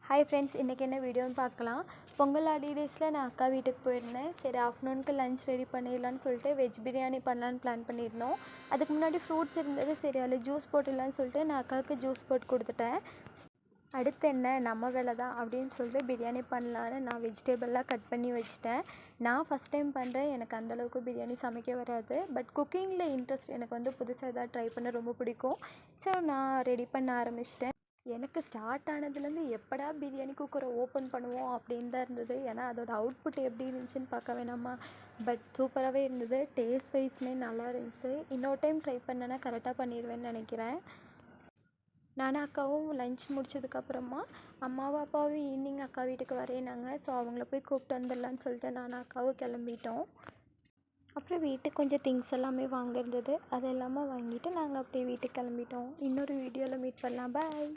Hi friends, இன்றைக்கி என்ன வீடியோன்னு பார்க்கலாம். பொங்கல் ஹாலிடேஸில் நான் அக்கா வீட்டுக்கு போயிருந்தேன். சரி, ஆஃப்டர்நூனுக்கு லஞ்ச் ரெடி பண்ணிடலான்னு சொல்லிட்டு வெஜ் பிரியாணி பண்ணலான்னு பிளான் பண்ணியிருந்தோம். அதுக்கு முன்னாடி ஃப்ரூட்ஸ் இருந்தது, சரி அதில் ஜூஸ் போட்டுடலான்னு சொல்லிட்டு நான் அக்காவுக்கு ஜூஸ் போட்டு கொடுத்துட்டேன். அடுத்து என்ன, நம்ம வேலை தான் அப்படின்னு சொல்லிட்டு பிரியாணி பண்ணலான்னு நான் வெஜிடபிள்லாம் கட் பண்ணி வச்சுட்டேன். நான் ஃபஸ்ட் டைம் பண்ணுறேன், எனக்கு அந்தளவுக்கு பிரியாணி சமைக்க வராது. பட் குக்கிங்கில் இன்ட்ரெஸ்ட், எனக்கு வந்து புதுசாக எதாவது ட்ரை பண்ண ரொம்ப பிடிக்கும். ஸோ நான் ரெடி பண்ண ஆரம்பிச்சிட்டேன். எனக்கு ஸ்டார்ட் ஆனதுலேருந்து எப்படா பிரியாணி குக்கரை ஓப்பன் பண்ணுவோம் அப்படின்னு தான் இருந்தது. ஏன்னா அதோடய அவுட்புட் எப்படி இருந்துச்சுன்னு பார்க்க வேணாமா. பட் சூப்பராகவே இருந்தது. டேஸ்ட் வைஸ்மே நல்லா இருந்துச்சு. இன்னொரு டைம் ட்ரை பண்ணேன்னா கரெக்டாக பண்ணிடுவேன்னு நினைக்கிறேன். நானும் அக்காவும் லஞ்ச் முடிச்சதுக்கப்புறமா அம்மாவும் அப்பாவும் ஈவினிங் அக்கா வீட்டுக்கு வரேனாங்க. ஸோ அவங்கள போய் கூப்பிட்டு வந்துடலான்னு சொல்லிட்டு நானும் அக்காவும் கிளம்பிட்டோம். அப்புறம் வீட்டுக்கு கொஞ்சம் திங்ஸ் எல்லாமே வாங்கியிருந்தது, அது எல்லாமே வாங்கிட்டு நாங்கள் அப்படியே வீட்டுக்கு கிளம்பிட்டோம். இன்னொரு வீடியோவில் மீட் பண்ணலாம். பாய்.